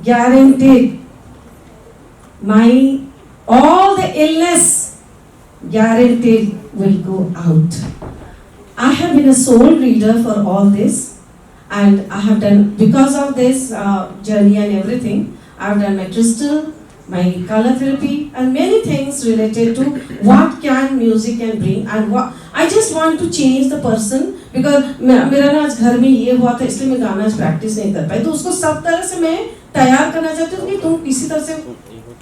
guaranteed. My all the illness guaranteed will go out. I have been a soul reader for all this, and I have done because of this journey and everything. I have done my crystal, my color therapy, and many things related to what can music can bring and what I just want to change the person because मेरा ना आज घर में ये हुआ था इसलिए मैं गाना आज प्रैक्टिस नहीं कर पाई तो उसको सब तरह से मैं तैयार करना चाहती हूँ कि तुम किसी तरह से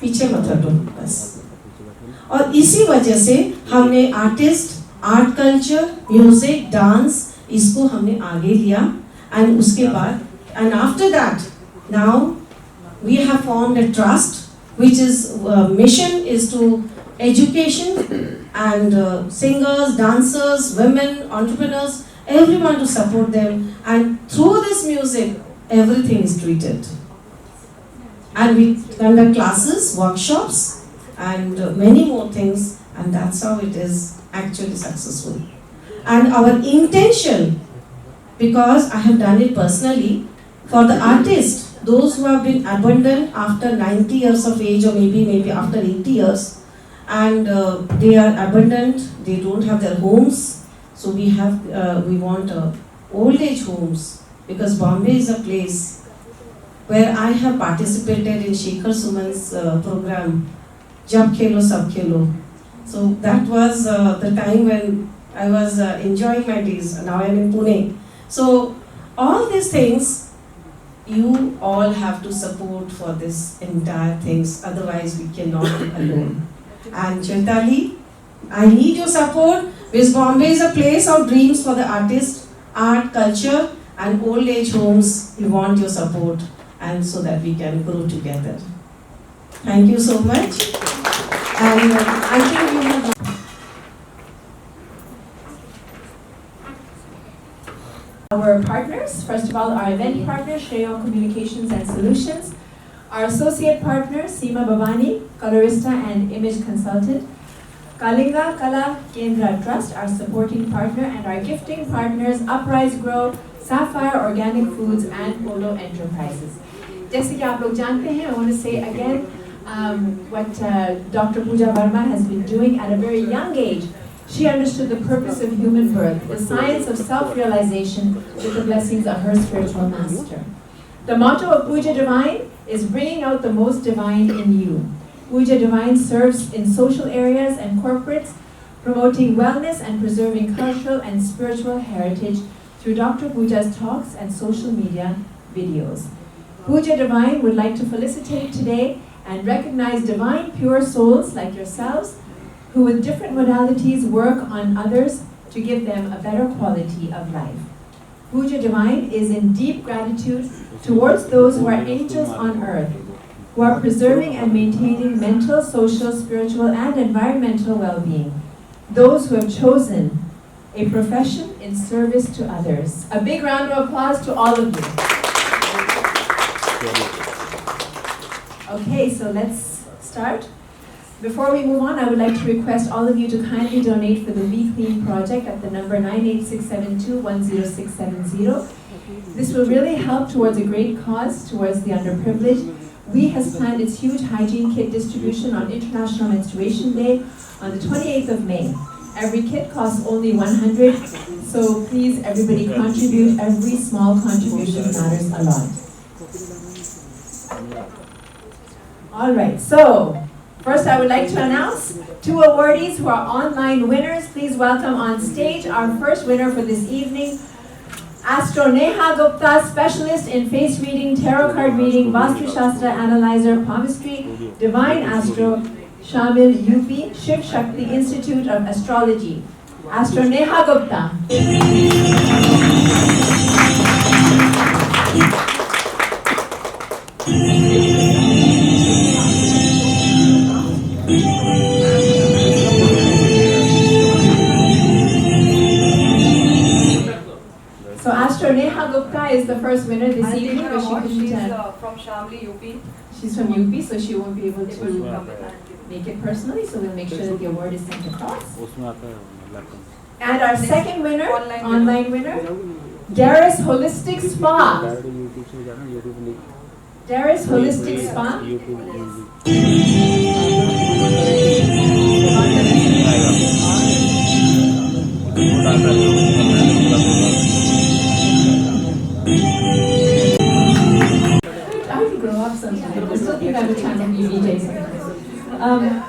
पीछे मत हटो बस और इसी वजह से हमने artist art culture music dance इसको हमने आगे लिया एंड उसके बाद and after that now we have formed a trust which is mission is to education and singers, dancers, women, entrepreneurs, everyone to support them and through this music everything is treated and we conduct classes, workshops and many more things and that's how it is actually successful and our intention because I have done it personally for the artist those who have been abandoned after 90 years of age or maybe after 80 years and they are abandoned, they don't have their homes so we want old age homes because Bombay is a place where I have participated in Shekhar Suman's program Jab Khelo Sab Khelo so that was the time when I was enjoying my days now I am in Pune so all these things you all have to support for this entire things otherwise we cannot be alone and Chaitali I need your support because Bombay is a place of dreams for the artists art culture and old age homes we want your support and so that we can grow together thank you so much and I think you have our partners, first of all, our event partner, Shreyo Communications and Solutions, our associate partner, Seema Bhavani, colorista and image consultant, Kalinga Kala Kendra Trust, our supporting partner, and our gifting partners, Uprise Grow, Sapphire Organic Foods, and Polo Enterprises. जैसे कि आप लोग जानते हैं, I want to say again what Dr. Pooja Verma has been doing at a very young age. She understood the purpose of human birth, the science of self-realization with the blessings of her spiritual master. The motto of Puja Divine is bringing out the most divine in you. Puja Divine serves in social areas and corporates, promoting wellness and preserving cultural and spiritual heritage through Dr. Puja's talks and social media videos. Puja Divine would like to felicitate today and recognize divine pure souls like yourselves who with different modalities work on others to give them a better quality of life. Puja Divine is in deep gratitude towards those who are angels on earth, who are preserving and maintaining mental, social, spiritual, and environmental well-being. Those who have chosen a profession in service to others. A big round of applause to all of you. Okay, so let's start. Before we move on, I would like to request all of you to kindly donate for the We Clean project at the number 98672-10670. This will really help towards a great cause, towards the underprivileged. We has planned its huge hygiene kit distribution on International Menstruation Day on the 28th of May. Every kit costs only 100, so please everybody contribute. Every small contribution matters a lot. All right, so first, I would like to announce two awardees who are online winners. Please welcome on stage our first winner for this evening, Astro Neha Gupta, specialist in face reading, tarot card reading, Vastu Shastra analyzer, palmistry, divine astro, Shamil UP, Shiv Shakti Institute of Astrology. Astro Neha Gupta. So Astro Neha Gupta is the first winner this evening, but she's from Shamli, UP. She's from UP, so she won't be able to make it personally, so we'll make sure that the award is sent across. And our second winner, online winner, Darius Holistic Spa. Darius Holistic Spa. I have to grow up sometime. I still think I have a chance of being DJ sometimes.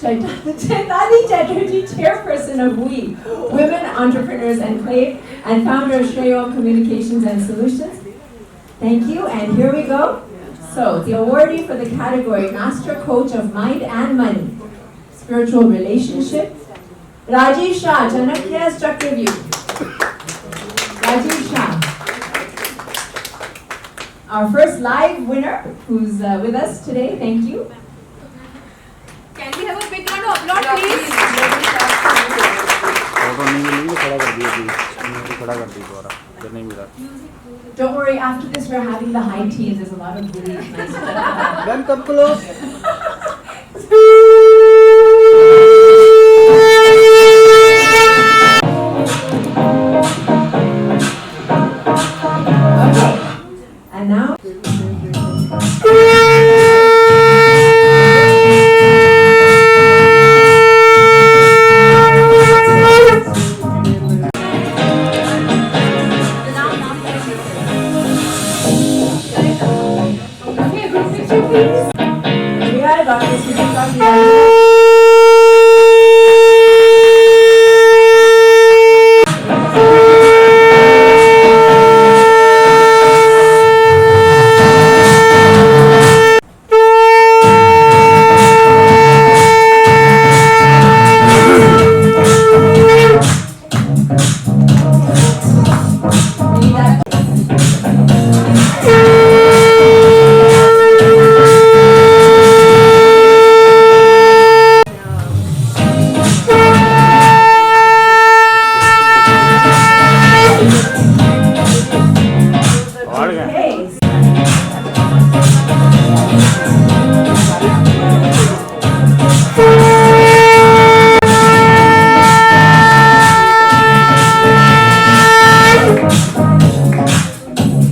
Chaitani Chatterjee, chairperson of WE, Women Entrepreneurs Enclave, and founder of Shreyo Communications and Solutions. Thank you, and here we go. So, the awardee for the category Master Coach of Mind and Money, Spiritual Relationship, Rajiv Shah, Chanakya's Chakravyuh. Rajiv Shah. Our first live winner, who's with us today, thank you. Can we have a big round of applause, please? Don't worry, after this we're having the high teas. There's a lot of really nice stuff. Then come close. Okay, and now. Okay, a group picture, please. We got Dr. Sujit. Okay.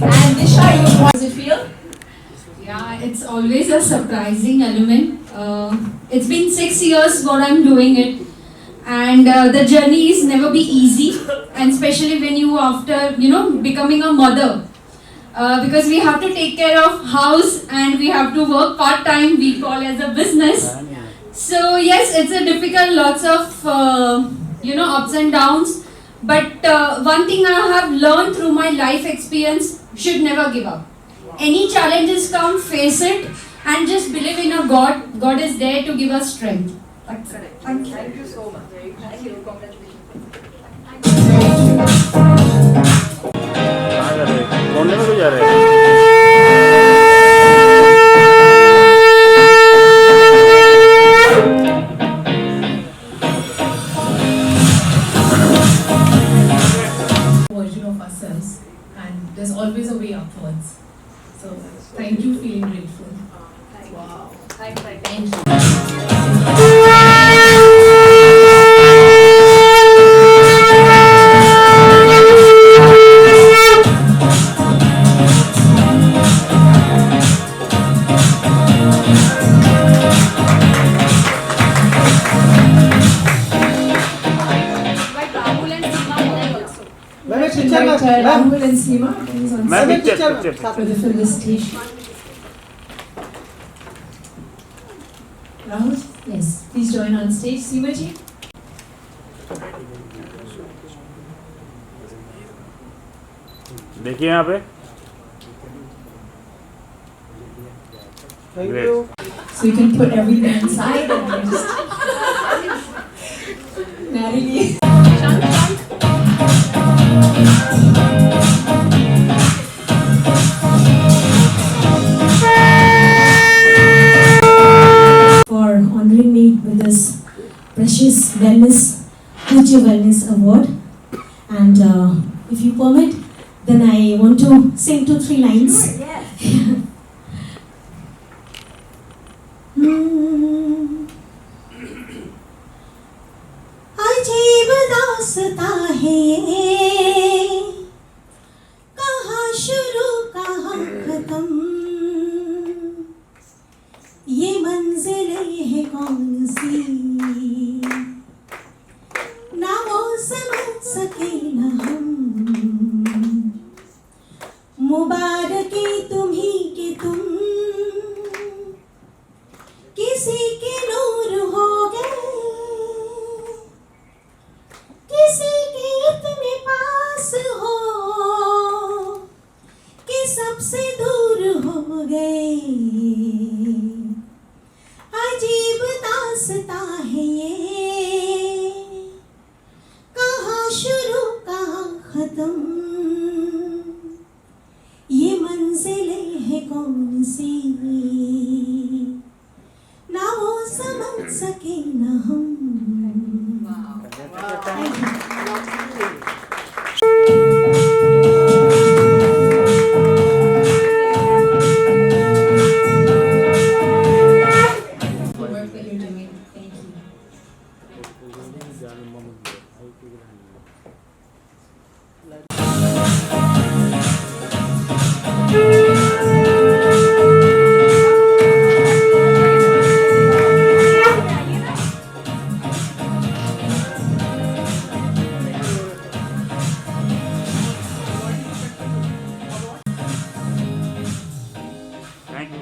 And Disha, how does it feel? Yeah, it's always a surprising element. It's been 6 years what I'm doing it, and the journey is never be easy, and especially when you after becoming a mother, because we have to take care of house and we have to work part time. We call as a business. So yes, it's a difficult, lots of ups and downs. But one thing I have learned through my life experience: should never give up. Any challenges come, face it, and just believe in a God. God is there to give us strength. That's it. Thank you. Thank you so much. Thank you. Congratulations. कहाँ जा रहे हैं? कौन लेने को जा रहे हैं? Version of ourselves, and there's always a way upwards. So thank you, feeling grateful. Wow. Thank you. Thank you. But Rahul and Seema will also. मैंने Let's picture invite में Rahul and Seema please on मैं stage picture for the felicitation. Rahul, yes, please join on stage. Seema ji. देखिए यहाँ पे Thank Great. you. So you can put everything inside and then just narrowly. For honoring me with this precious wellness, future wellness award. And if you permit, then I want to sing 2-3 lines. अजीब दास्तां है ये खत्म, ये मंजिलें है कौन सी, ना वो समझ सके ना हम। मुबारकी तुम्ही के तुम किसी के नूर हो गए, किसी के इतने पास हो कि सबसे दूर हो गए। अजीब दास्तां है ये, कहाँ शुरू कहाँ खत्म, ये मंजिलें है कौन सी, ना वो समझ सके ना हम। The work that you're doing. Thank you. Thank you.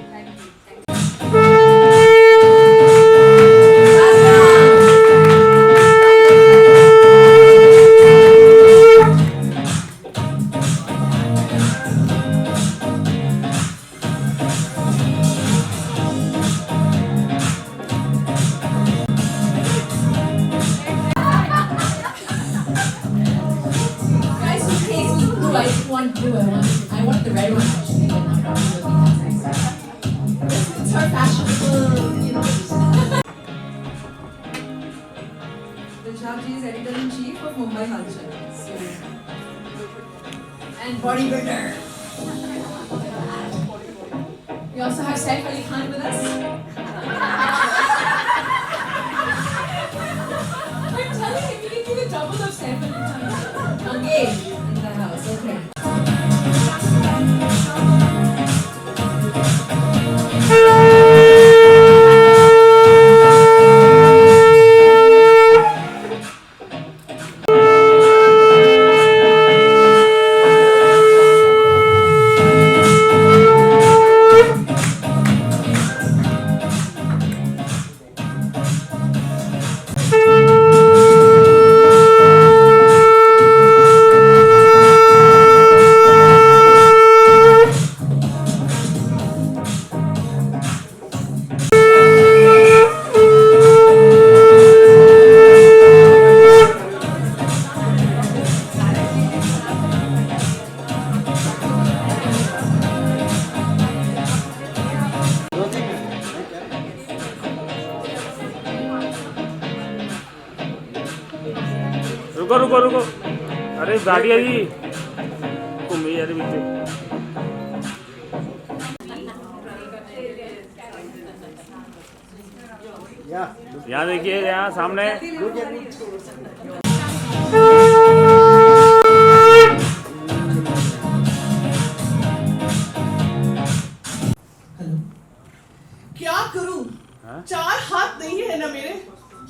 Guys, who takes me blue? I didn't want blue. I want the red one actually. But not probably it's her fashionable, you know. Dilshad ji is editor-in-chief of Mumbai Halchal. So, And bodybuilder. We also have Saif Ali Khan with us. I'm telling you, we can do the double of Saif Ali Khan. Okay, in the house. Okay. रुको रुको रुको, अरे गाड़ी है जी घूमी यार पीछे। यहाँ देखिए, यहाँ सामने। हेलो, क्या करूं? हाँ? 4 हाथ नहीं है ना मेरे,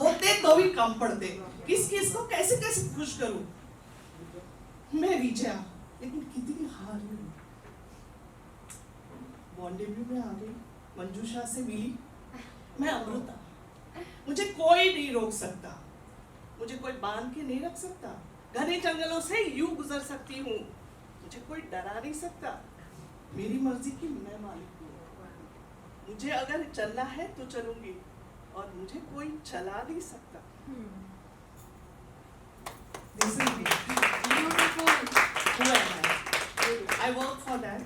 होते तो भी कम पड़ते। किस किस को कैसे कैसे खुश करूं? मैं विजया, लेकिन कितनी हारी हूं। बॉन्डेव्यू में आ गई, मंजूषा से मिली, मैं अमृता। मुझे कोई नहीं रोक सकता, मुझे कोई बांध के नहीं रख सकता। घने जंगलों से यूं गुजर सकती हूँ, मुझे कोई डरा नहीं सकता। मेरी मर्जी की मैं मालिक हूँ। मुझे अगर चलना है तो चलूंगी, और मुझे कोई चला नहीं सकता। This is me. Who am I work for that.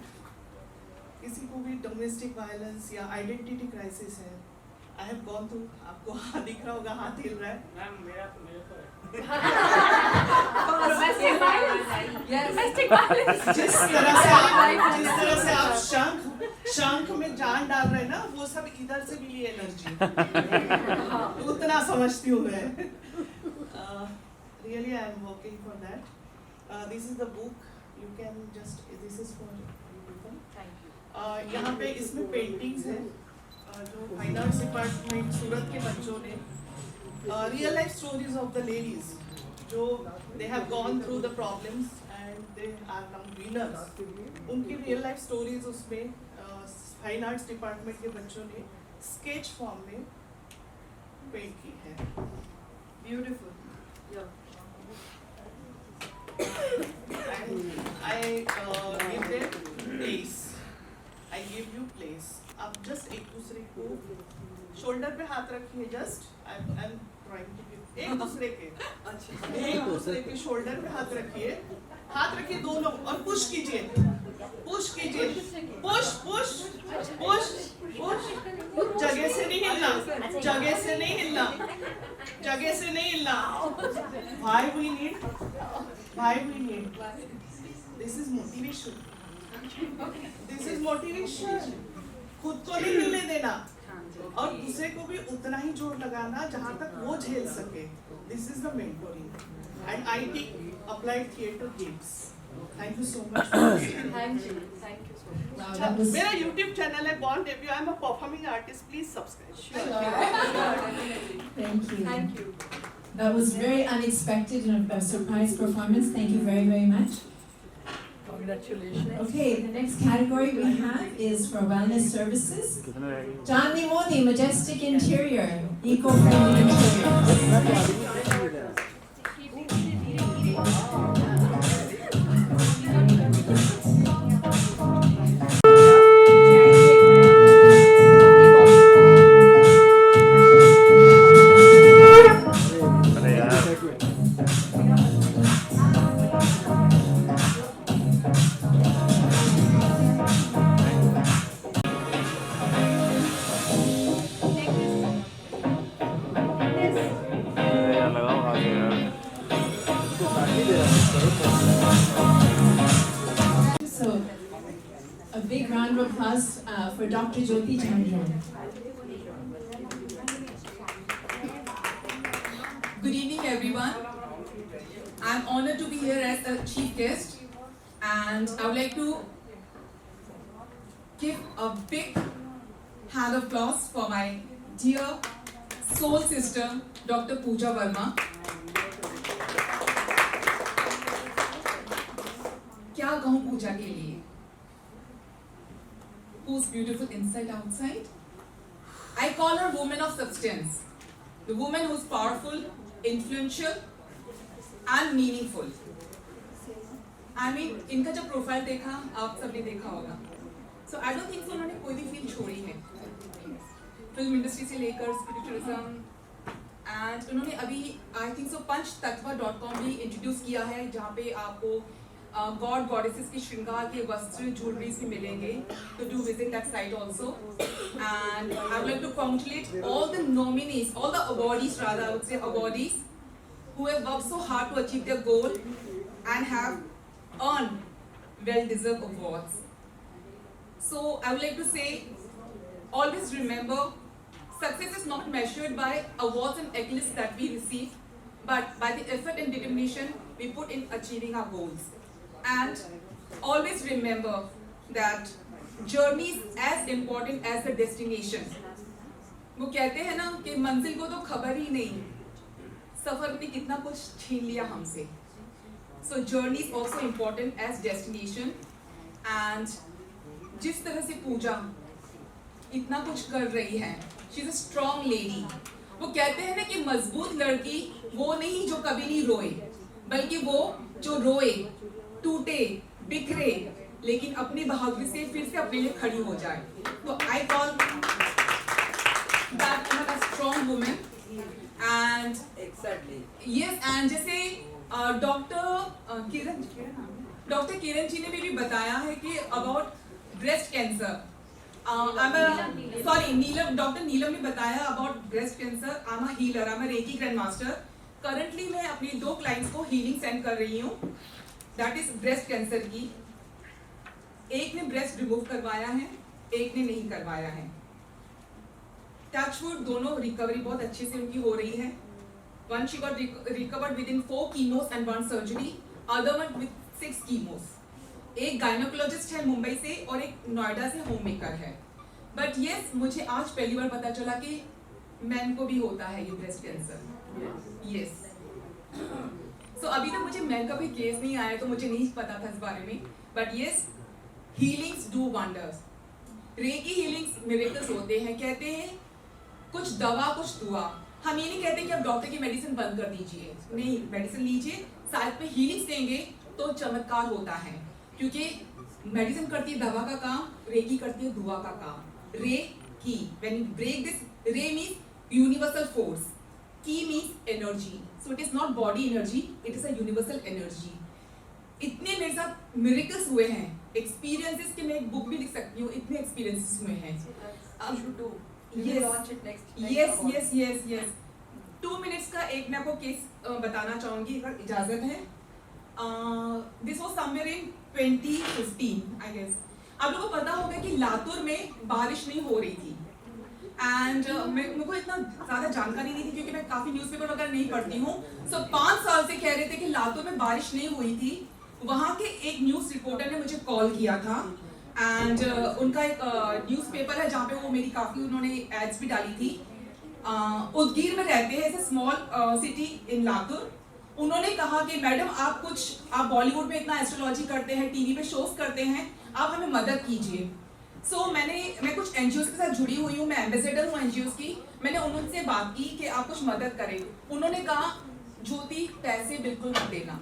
किसी को भी डोमेस्टिक वायलेंस या आइडेंटिटी क्राइसिस है, आई हैव गॉन थ्रू। आपको हाथ दिख रहा होगा, हाथ हिल रहा है। मैम मेरा तो है। Domestic violence. जिस तरह से आप शंख में जान डाल रहे हैं ना, वो सब इधर से मिली एनर्जी। उतना समझती हूँ मैं। Really, I am working for that. This is the book. You can just. This is for you people. Thank you. यहाँ पे इसमें पेंटिंग्स हैं जो फाइन आर्ट्स डिपार्टमेंट सूरत के बच्चों ने real life stories of the ladies जो they have gone through the problems and they are now winners, उनकी रियल लाइफ स्टोरीज उसमें फाइन आर्ट्स डिपार्टमेंट के बच्चों ने स्केच फॉर्म में पेंट की है. Beautiful. Yeah. And I give them place. I give you place. आप just एक दूसरे को शोल्डर पे हाथ रखिए. Just I'm trying to give एक दूसरे के एक दूसरे के शोल्डर पे हाथ रखिए दोनों और पुश कीजिए पुश जगह से नहीं हिलना. Why we need this is motivation. खुद को नहीं हिलने देना और दूसरे को भी उतना ही जोर लगाना जहाँ तक वो झेल सके. This is the mentoring and I take applied theatre games. Thank you so much. Thank you so much. Wow, that was मेरा YouTube चैनल है Born Debut. I'm a performing artist. Please subscribe. thank you. Thank you. That was very unexpected and a surprise performance. Thank you very, very much. Congratulations. Okay, the next category we have is for wellness services. कितने रह गए? Chandni Modi, Majestic Interior, eco-friendly interior. अरे यार अरे यार लगाओ हाथ यार. So, a big round of applause for Dr. Jyoti Chandian. Good evening, everyone. I'm honored to be here as a chief guest, and I would like to give a big hand of applause for my dear soul sister, Dr. Pooja Verma. क्या कहूँ पूजा के लिए? Who's beautiful inside, outside? I call her woman of substance. The woman who's powerful, influential, and meaningful. I mean, इनका जब profile देखा, आप सबने देखा होगा. So I don't think so उन्होंने कोई भी फील्ड छोड़ी है. फिल्म इंडस्ट्री से लेकर स्पिरिचुअलिज्म, एंड उन्होंने अभी आई थिंक सो पंचतत्व.com भी इंट्रोड्यूस किया है जहाँ पे आपको गॉड गॉडेसेस की श्रृंगार के वस्त्र ज्वेलरीज भी मिलेंगे. तो do visit that site also. And I would like to congratulate all the nominees, all the awardees rather, I would say awardees, who have worked so hard to achieve their goal and have earned well-deserved awards. So I would like to say, always remember, success is not measured by awards and accolades that we receive, but by the effort and determination we put in achieving our goals. And always remember that journey is as important as the destination. वो कहते हैं ना कि मंजिल को तो खबर ही नहीं, सफर ने कितना कुछ छीन लिया हमसे. So journey is also important as destination. And जिस तरह से पूजा इतना कुछ कर रही है, she is a strong lady. वो कहते हैं ना कि मजबूत लड़की वो नहीं जो कभी नहीं रोए, बल्कि वो जो रोए, टूटे, बिखरे, लेकिन अपनी बहादुरी से फिर से अपने लिए खड़ी हो जाए. तो I call that woman a strong woman. And Exactly. yes, and जैसे डॉक्टर किरण जी ने भी बताया है कि अबाउट ब्रेस्ट कैंसर. डॉक्टर नीलम ने बताया about breast cancer. I am a healer, I am a reiki grand master. Currently मैं अपनी 2 क्लाइंट्स को हीलिंग सेंड कर रही हूँ. दैट इज ब्रेस्ट कैंसर की. एक ने ब्रेस्ट रिमूव करवाया है, एक ने नहीं करवाया है. टचवुड दोनों रिकवरी बहुत अच्छे से उनकी हो रही है. One she got recovered within 4 chemos and 1 surgery, other one with 6 chemos. एक गायनोकोलॉजिस्ट है मुंबई से और एक नोएडा से होम मेकर है। बट यस, मुझे आज पहली बार पता चला कि मैन को भी होता है ये ब्रेस्ट कैंसर। यस, सो अभी तक मुझे मैन का भी केस नहीं आया तो मुझे नहीं पता था इस बारे में। But yes, healings do wonders. Reiki healings miracles होते हैं। कहते हैं कुछ दवा कुछ दुआ। हम ये नहीं कहते कि आप डॉक्टर की मेडिसिन बंद कर दीजिए, नहीं, मेडिसिन लीजिए, साथ में हीलिंग्स देंगे तो चमत्कार होता है। क्योंकि मेडिसिन करती है दवा का काम, रेकी करती है दुआ का काम। रे की, व्हेन यू ब्रेक दिस, रे मीन्स यूनिवर्सल फोर्स, की means energy. So it is not body energy, it is a universal energy. इतने मेरे साथ मिरेकल्स हुए हैं, एक्सपीरियंसेस के मैं एक बुक भी लिख सकती हूँ, इतने एक्सपीरियंसेस हुए हैं। यस 2 मिनट्स का एक मैं आपको केस बताना चाहूंगी अगर इजाजत है। This was somewhere in 2015 I guess. आप लोगों को पता होगा कि लातूर में बारिश नहीं हो रही थी एंड मेरे को इतना ज्यादा जानकारी नहीं थी क्योंकि मैं काफी न्यूज़पेपर वगैरह नहीं पढ़ती हूँ। सो 5 साल से कह रहे थे कि लातूर में बारिश नहीं हुई थी। वहाँ के एक न्यूज़ रिपोर्टर ने मुझे कॉल किया था एंड उनका एक न्यूज़पेपर है जहाँ पे वो मेरी काफी उन्होंने एड्स भी डाली थी। उदगीर में रहते हैं, ऐसे स्मॉल सिटी इन लातूर। उन्होंने कहा कि मैडम आप बॉलीवुड में इतना एस्ट्रोलॉजी करते हैं, टीवी पे शोज करते हैं, आप हमें मदद कीजिए। सो मैं कुछ एनजीओ के साथ जुड़ी हुई हूँ, मैं एम्बेसडर हूँ एनजीओ की। मैंने उनसे बात की कि आप कुछ मदद करें। उन्होंने कहा ज्योति पैसे बिल्कुल मत देना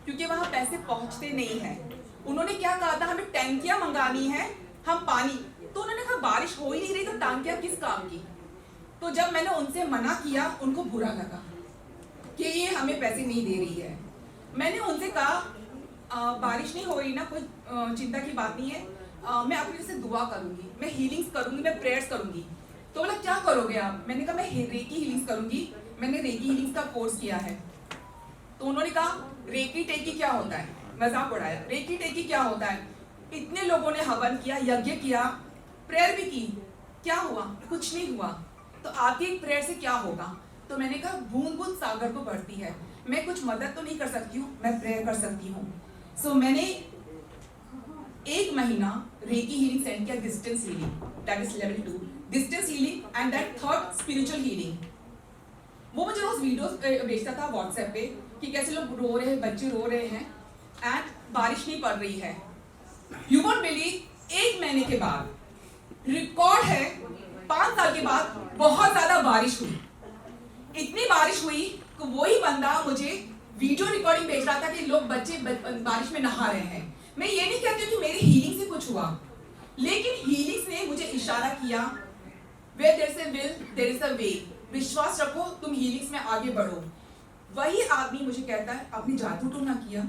क्योंकि वहाँ पैसे पहुँचते नहीं हैं। उन्होंने क्या कहा था, हमें टैंकियाँ मंगानी है, हम पानी। तो उन्होंने कहा बारिश हो ही नहीं रही तो टैंकियाँ किस काम की। तो जब मैंने उनसे मना किया उनको बुरा लगा कि ये हमें पैसे नहीं दे रही है। मैंने उनसे कहा बारिश नहीं हो रही ना, कोई चिंता की बात नहीं है, मैं अपने से दुआ करूंगी, मैं हीलिंग्स करूंगी, मैं प्रेयर्स करूंगी। तो बोला क्या करोगे आप? मैंने कहा मैं रेकी हीलिंग्स करूंगी, मैंने रेकी हीलिंग्स का कोर्स किया है। तो उन्होंने कहा रेकी टेकी क्या होता है? मजाक उड़ाया, रेकी टेकी क्या होता है? इतने लोगों ने हवन किया, यज्ञ किया, प्रेयर भी की, क्या हुआ? कुछ नहीं हुआ। तो आपकी एक प्रेयर से क्या होगा? तो मैंने कहा बूंद बूंद सागर को बढ़ती है, मैं कुछ मदद तो नहीं कर सकती हूँ, मैं प्रेयर कर सकती हूँ। सो मैंने 1 महीना रेकी हीलिंग सेंड किया, distance healing, that is level 2 distance healing and that 3rd spiritual healing. वो मुझे रोज वीडियोस भेजता था व्हाट्सएप पे कि कैसे लोग रो रहे हैं, बच्चे रो रहे हैं एंड बारिश नहीं पड़ रही है। यू वोंट बिलीव 1 महीने के बाद रिकॉर्ड है 5 साल के बाद बहुत ज्यादा बारिश हुई। इतनी बारिश हुई कि वही बंदा मुझे वीडियो रिकॉर्डिंग भेज रहा था कि लोग बच्चे बारिश में नहा रहे हैं। मैं ये नहीं कहती कि मेरी हीलिंग से कुछ हुआ, लेकिन हीलिंग ने मुझे इशारा किया where there is a will there is a way। विश्वास रखो, तुम हीलिंग्स में आगे बढ़ो। वही आदमी मुझे कहता है आपने जादू तो ना किया,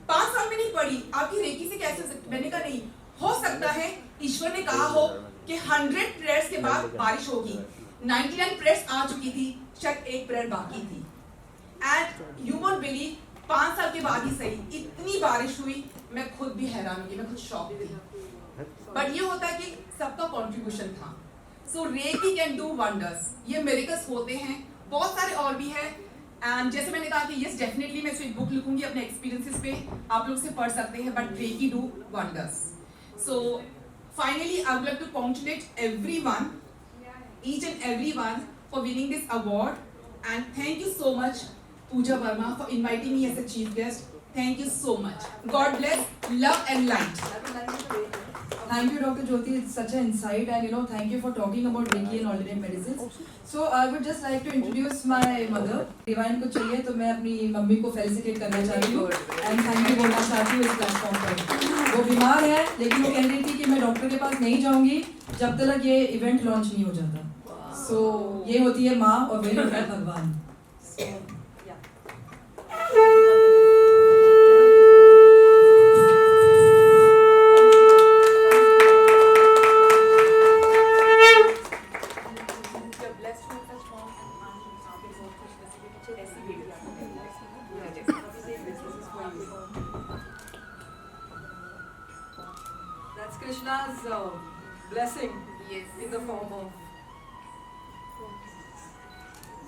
5 साल में नहीं पड़ी, आपकी रेकी से कैसे हो सकती? मैंने कहा नहीं हो सकता है, ईश्वर ने कहा हो कि 100 प्रेयर्स के बाद बारिश होगी। 99 प्रेयर्स आ चुकी थी, शायद 1 प्रेयर बाकी थी एंड यू वोंट बिलीव 5 साल के बाद ही सही इतनी बारिश हुई, मैं खुद भी हैरान हुई, मैं खुद शॉक थी। बट ये होता है कि सबका कंट्रीब्यूशन था। सो रेकी कैन डू वंडर्स, ये मिरेकल्स होते हैं, बहुत सारे और भी है। एंड जैसे मैंने कहा कि यस डेफिनेटली मैं इसमें बुक लिखूंगी अपने एक्सपीरियंसेस पे, आप लोग से पढ़ सकते हैं, but reiki do wonders. So finally I would like to congratulate everyone, each and everyone for winning this award, and thank you so much Pooja Verma for inviting me as a chief guest. Thank you so much. God bless, love and light. Thank you, Dr. Jyoti. It's such an insight, and thank you for talking about Reiki and alternate medicines. So I would just like to introduce my mother. Divine को चाहिए तो मैं अपनी mummy को felicitate करना चाहती हूँ and thank you बोलना चाहती हूँ इस प्लेटफॉर्म पर। वो बीमार है लेकिन वो कह रही थी कि मैं डॉक्टर के पास नहीं जाऊँगी जब तक ये इवेंट लॉन्च नहीं हो जाता। So ये होती है माँ और वही होता है भगवान। That's Krishna's blessing in the form of.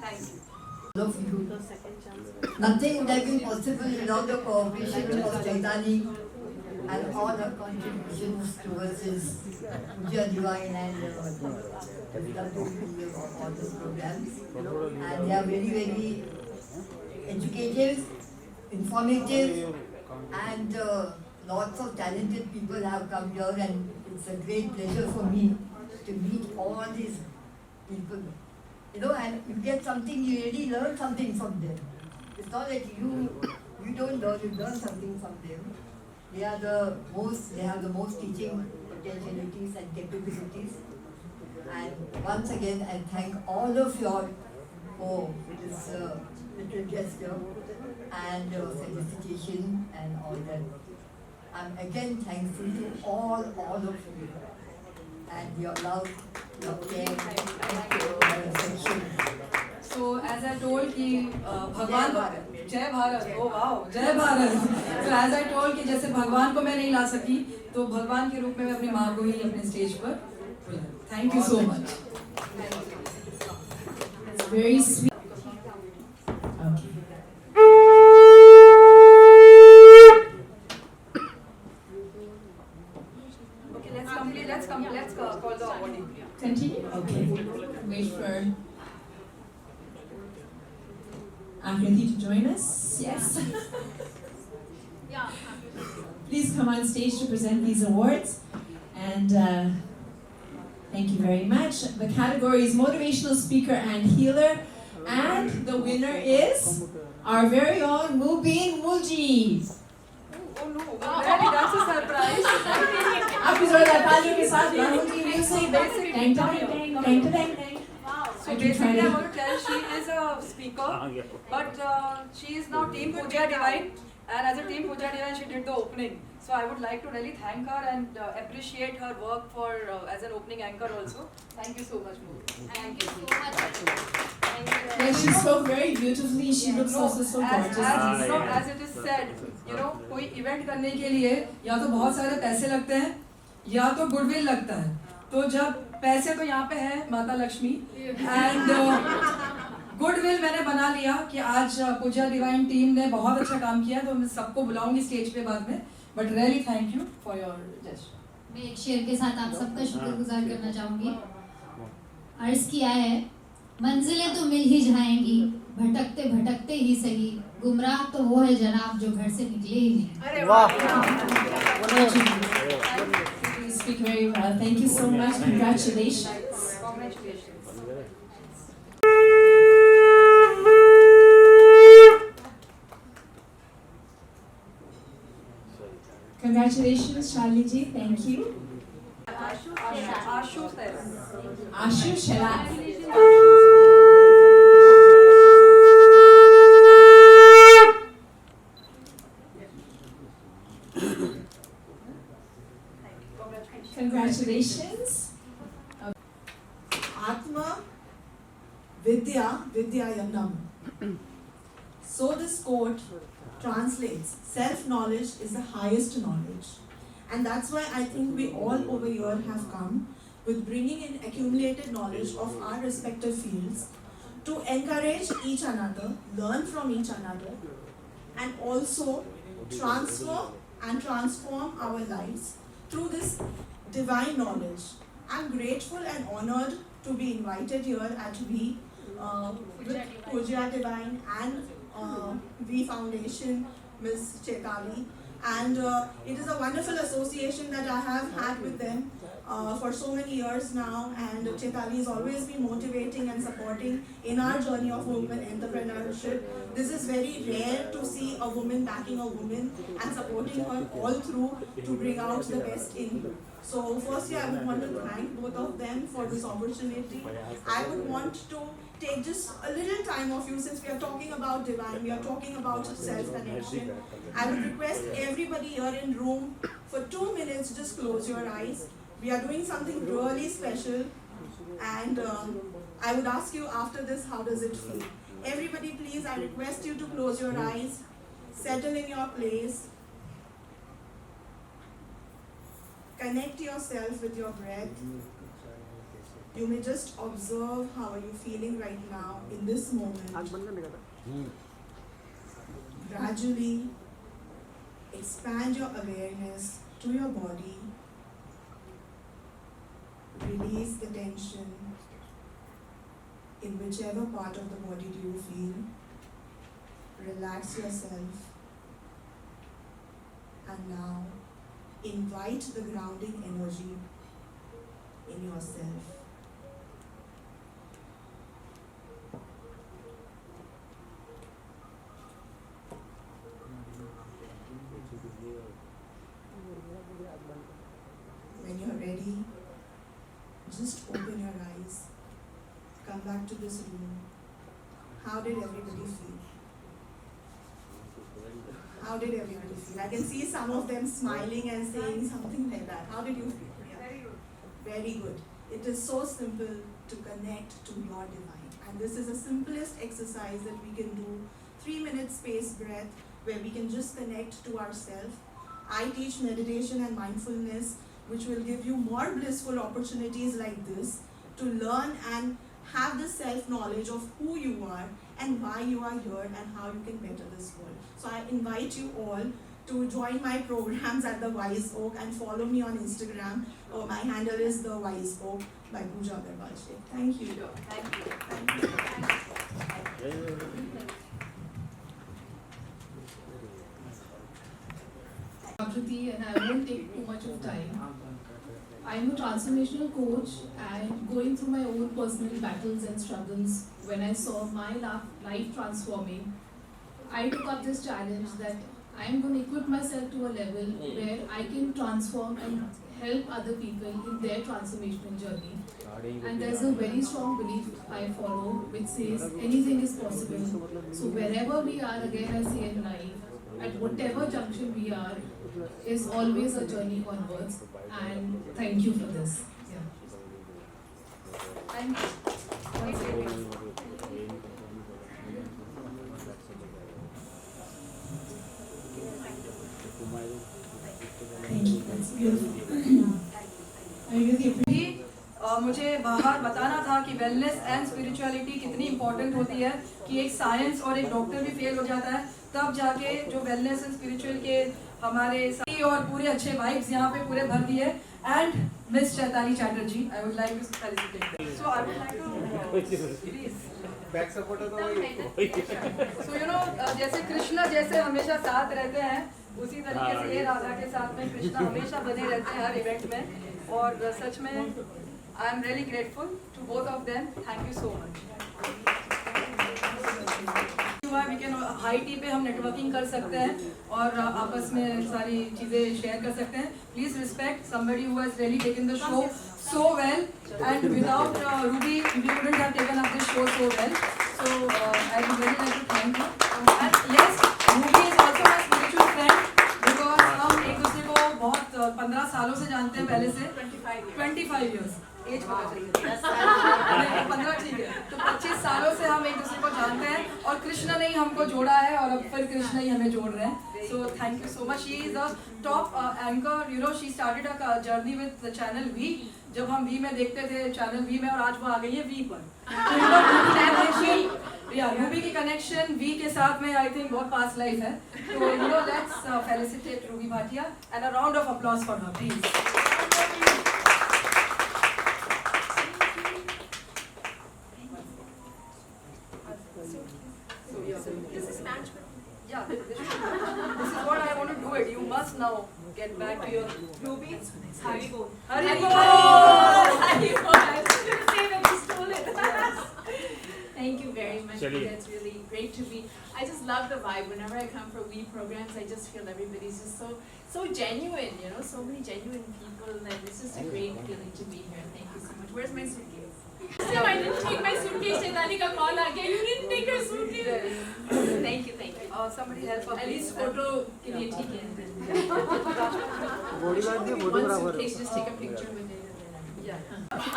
Thank you. All of you. Nothing would have been possible without the cooperation of Chaitanya and all her contributions towards his Puja Divine and all these programs. And they are very, very educative, informative, and lots of talented people have come here, and it's a great pleasure for me to meet all these people. You know, and you get something, you really learn something from them. It's not that you don't learn, you learn something from them. They have the most teaching potentialities and capabilities. And once again, I thank all of you all for this little gesture and felicitation and all that. I'm again thankful to all of you and your love, your care, your affection. So as I told कि भगवान जय Bharat, oh wow, जय Bharat. So as I told कि जैसे भगवान को मैं नहीं ला सकी, तो भगवान के रूप में मैं अपनी माँ को ही अपने स्टेज पर बुलाऊं. Thank you so much. It's very sweet. Okay. Okay, let's call the awardee. Continue? Okay. Wait for Akriti to join us. Yes. Please come on stage to present these awards. And thank you very much. The category is Motivational Speaker and Healer. And the winner is our very own Mubin Mulji. Oh no, really, that's a surprise. आपकी जोरदार तालियों के साथ Mulji will say dang dang dang dang dang. So basically, I want to tell she is a speaker, but she is now Team Puja Divine, and as a Team Puja Divine, she did the opening. So I would like to really thank her and appreciate her work for as an opening anchor also. Thank you so much, Moon. Thank you so much. Yes, she spoke very beautifully. She looks also so gorgeous. As it is said, you know, कोई event करने के लिए या तो बहुत सारे पैसे लगते हैं या तो गुडविल लगता है. तो जब पैसे तो यहाँ पे है माता लक्ष्मी एंड गुडविल मैंने बना लिया कि आज पूजा डिवाइन टीम ने बहुत अच्छा काम किया, तो मैं सबको बुलाऊंगी स्टेज पे बाद में. But really thank you for your gesture. मैं एक शेर के साथ आप सबका शुक्रगुजार करना चाहूँगी. अर्ज किया है, मंजिलें तो मिल ही जाएंगी, भटकते भटकते ही सही, गुमराह तो वो है जनाब जो घर से निकले ही नहीं. अरे वाह. You speak very well. Thank you so much. Congratulations. Congratulations. Congratulations, Shalini ji. Thank you. Ashu sir. Ashu Shalak. Congratulations. Atma Vidya Vidyayanam. So this quote translates, self-knowledge is the highest knowledge. And that's why I think we all over here have come with bringing in accumulated knowledge of our respective fields to encourage each another, learn from each another, and also transfer and transform our lives through this divine knowledge. I'm grateful and honored to be invited here and to be with Puja Divine and V Foundation, Ms. Chetali. And it is a wonderful association that I have had with them for so many years now. And Chetali has always been motivating and supporting in our journey of women entrepreneurship. This is very rare to see a woman backing a woman and supporting her all through to bring out the best in her. So firstly, I would want to thank both of them for this opportunity. I would want to take just a little time of you, since we are talking about divine, we are talking about self-connection. I would request everybody here in room for 2 minutes, just close your eyes. We are doing something really special, and I would ask you after this, how does it feel? Everybody please, I request you to close your eyes, settle in your place. Connect yourself with your breath. You may just observe how are you feeling right now in this moment. Gradually expand your awareness to your body, release the tension in whichever part of the body do you feel, relax yourself, and now invite the grounding energy in yourself. When you're ready, just open your eyes. Come back to this room. How did everybody feel? How did everybody feel? I can see some of them smiling and saying something like that. How did you feel? Yeah. Very good. Very good. It is so simple to connect to your divine. And this is the simplest exercise that we can do. 3-minute space breath where we can just connect to ourselves. I teach meditation and mindfulness, which will give you more blissful opportunities like this to learn and have the self-knowledge of who you are and why you are here and how you can better this world. So I invite you all to join my programs at the Wise Oak and follow me on Instagram. My handle is the Wise Oak by Pooja Agarwal. Thank you. Thank you. Thank you. Akriti, and I won't take too much of time. I'm a transformational coach, and going through my own personal battles and struggles, when I saw my life transforming, I took up this challenge that I'm going to equip myself to a level where I can transform and help other people in their transformational journey. And there's a very strong belief I follow which says anything is possible. So wherever we are, again I say in life, at whatever junction we are, is always a journey onwards. And thank you for this. Yeah. Thank you. Thank you. That's beautiful. I really appreciate. मुझे बाहर बताना था कि wellness and spirituality कितनी important होती है कि एक साइंस और एक डॉक्टर भी फेल हो जाता है तब जाके जो वेलनेस एंड स्पिरिचुअल के हमारे साथी और पूरे अच्छे वाइब्स यहाँ पे पूरे भर दिए and miss Chaitali Chatterjee I would like to felicitate so I would like to back supporter so you know जैसे कृष्णा जैसे हमेशा साथ रहते हैं उसी तरीके से ये राधा के साथ में कृष्णा हमेशा बने रहते हैं हर इवेंट में और सच में I am really grateful to both of them. Thank you so much. We can high tea पे हम networking कर सकते हैं और आपस में सारी चीजें share कर सकते हैं. Please respect somebody who has really taken the show so well, and without Ruby, we wouldn't have taken up this show so well. So I would really like to thank you. And yes, Ruby is also my spiritual friend because हम एक दूसरे को बहुत 15 सालों से जानते हैं पहले से. 25 years. एज पता चलिए 15 ठीक है तो 25 सालों से हम एक दूसरे को जानते हैं और कृष्णा ने ही हमको जोड़ा है और अब फिर कृष्णा ही हमें जोड़ रहे हैं so thank you so much she is the top anchor you know she started a journey with the channel we जब हम वी में देखते थे चैनल वी में और आज वो आ गई है वी पर रूबी की कनेक्शन वी के साथ में आई थिंक बहुत पास्ट लाइफ है तो you know let's felicitate Ruby Bhatia and a round of applause for her please This is management. Yeah, this is what I want to do it. You must now get back to your Ruby. Haribol. Haribol! Haribol! I was going to say that you stole it. Thank you very much. That's really great to be. I just love the vibe. Whenever I come for WE programs, I just feel everybody's just so genuine, you know, so many genuine people, and it's just a great feeling to be here. Thank you so much. Where's my suitcase? I didn't take my suitcase. Chaitani ka call aa gaya. You didn't take your suitcase. Thank you, thank you. Somebody help her. At least photo ke liye theek hai. One suitcase, just take a picture with it. Yeah.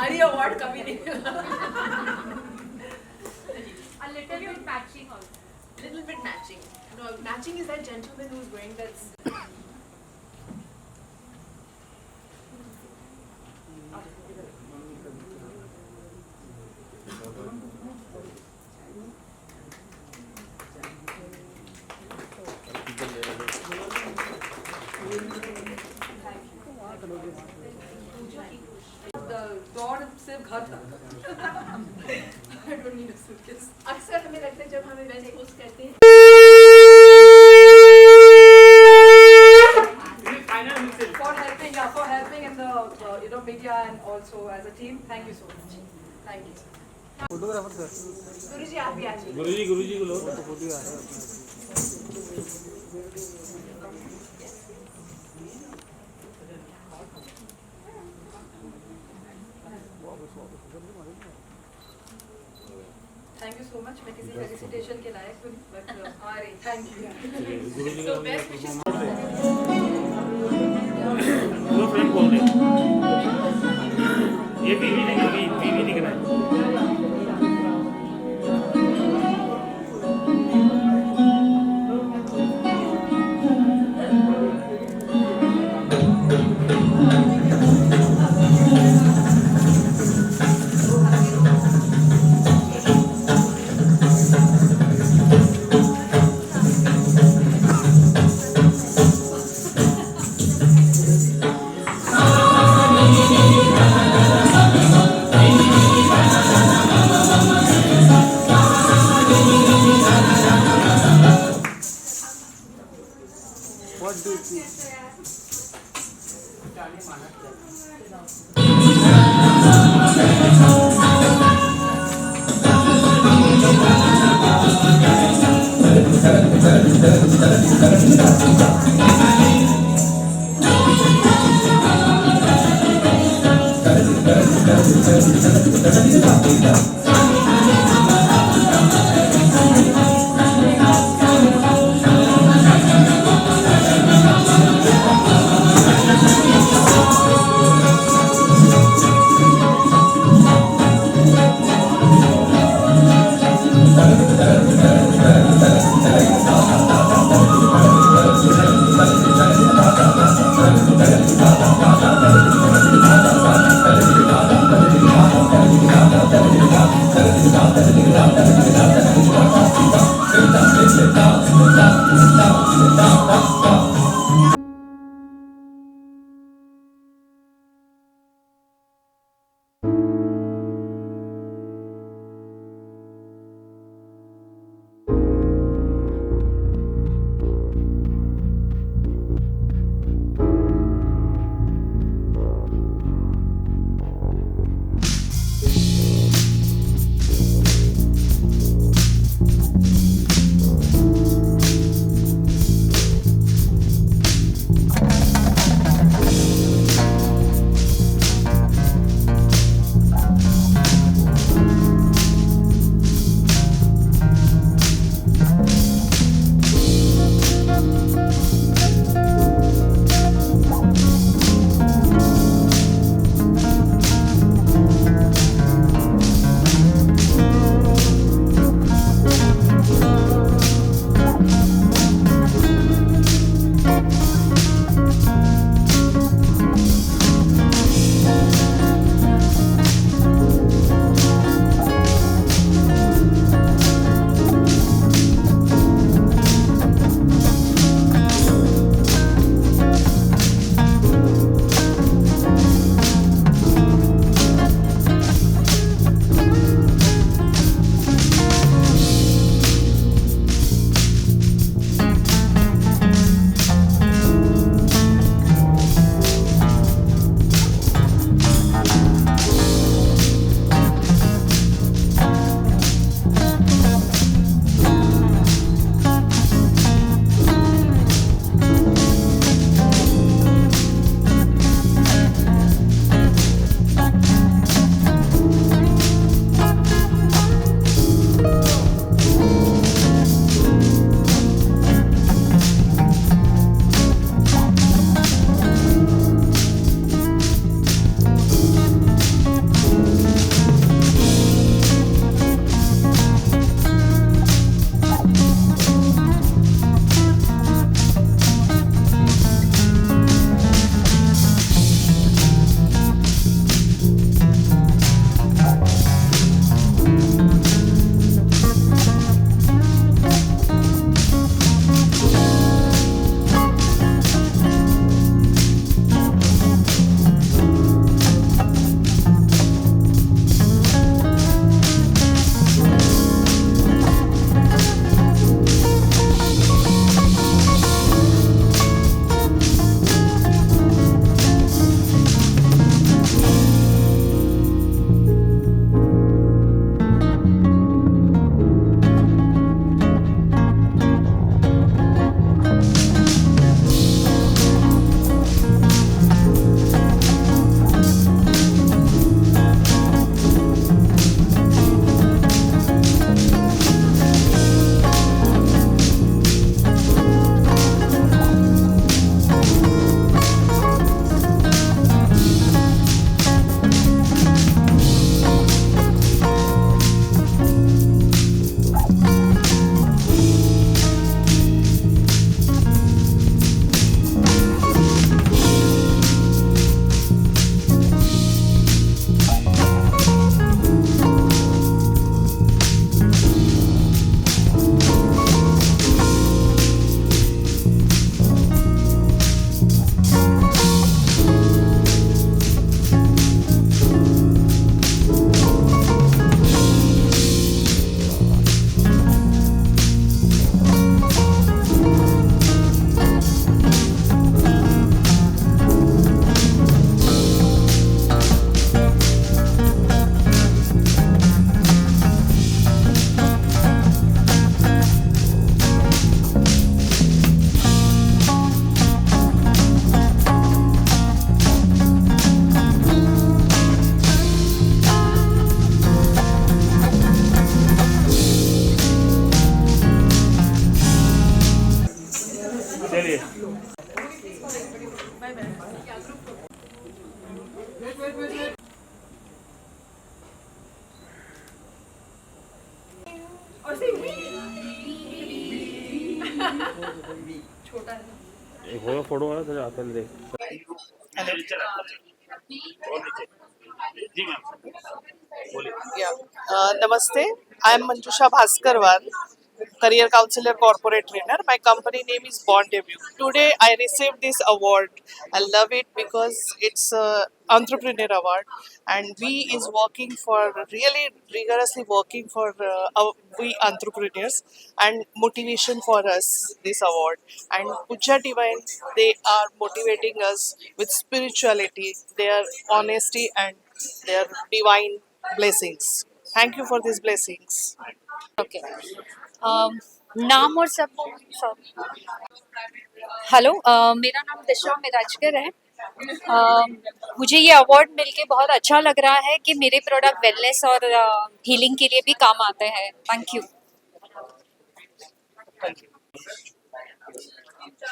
Hari award kabhi nahi. A little bit matching also. Little bit matching. No, matching is that gentleman who's wearing that. दौड़ सिर्फ घर तक. I don't need a suitcase. अक्सर हमें लगता है जब हम इवेंट होस्ट करते हैं for helping in the media and also as a team. Thank you so much. Thank you. Photographer sir Guruji आप भी आइए गुरुजी को लो तो फोटो आ रहा Thank you so much. मैं किसी felicitation के लायक हूँ, but हमारे thank you. Guruji So best wishes. दो फ्रेंड बोल रहे ये बीवी नहीं बीवी दिख रहा है Thank you. और से छोटा है एक होगा फोटो वाला तेरे हाथ में देख जी ma'am Yeah. Namaste. I am Manjusha Bhaskarwar, career counselor, corporate trainer. My company name is Bond Debut. Today I received this award. I love it because it's a entrepreneur award, and we is working for really rigorously working for we entrepreneurs and motivation for us this award. And Puja Divine, they are motivating us with spirituality, their honesty and their divine blessings. Thank you for these blessings. Okay नाम और सब hello मेरा नाम दिशा मिराजकर है। मुझे ये award मिलके बहुत अच्छा लग रहा है कि मेरे प्रोडक्ट वेलनेस और हीलिंग के लिए भी काम आते हैं। Thank you.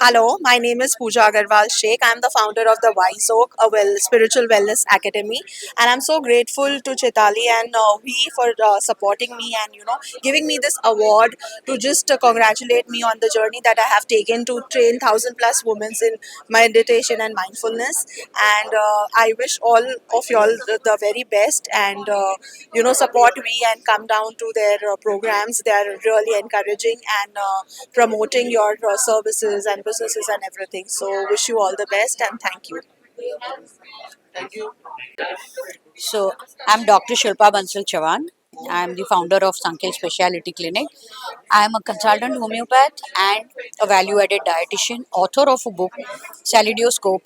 Hello, my name is Pooja Agarwal Sheikh. I'm the founder of the Wise Oak, a spiritual wellness academy, and I'm so grateful to Chitali and we for supporting me and giving me this award to just congratulate me on the journey that I have taken to train 1,000+ women in meditation and mindfulness. And I wish all of y'all the very best, and support me and come down to their programs. They are really encouraging and promoting your services and businesses and everything. So wish you all the best and thank you. Thank you. So, I'm Dr. Shilpa Bansal Chavan. I'm the founder of Sankhel Speciality Clinic. I'm a consultant homeopath and a value-added dietitian, author of a book, Salidoscope,